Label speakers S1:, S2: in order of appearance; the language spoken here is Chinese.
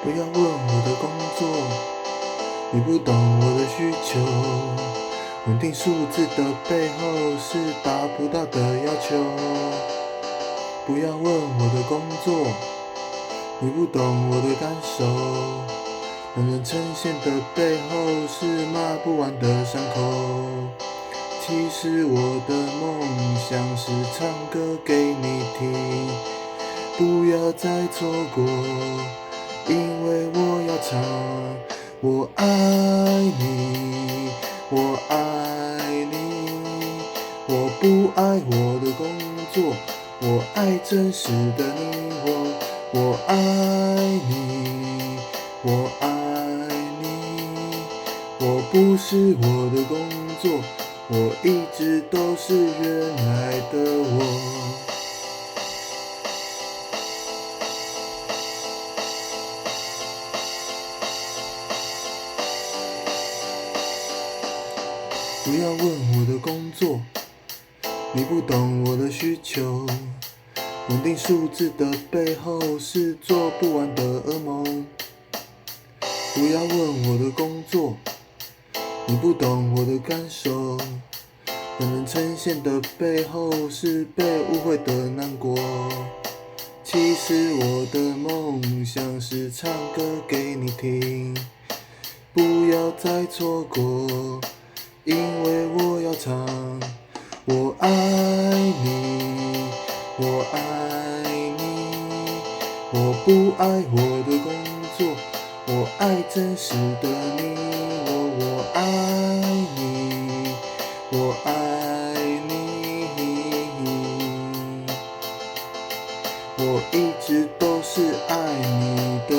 S1: 不要问我的工作，你不懂我的需求。稳定数字的背后是达不到的要求。不要问我的工作，你不懂我的感受。男人呈现的背后是骂不完的伤口。其实我的梦想是唱歌给你听，不要再错过，因为我要唱。我爱你，我爱你，我不爱我的工作，我爱真实的你我爱你，我爱你，我不是我的工作，我一直都是原来的我。不要问我的工作，你不懂我的需求。稳定数字的背后是做不完的噩梦。不要问我的工作，你不懂我的感受。本人呈现的背后是被误会的难过。其实我的梦想是唱歌给你听，不要再错过，因为我要唱。我爱你，我爱你，我不爱我的工作，我爱真实的你我爱你，我爱你，我一直都是爱你的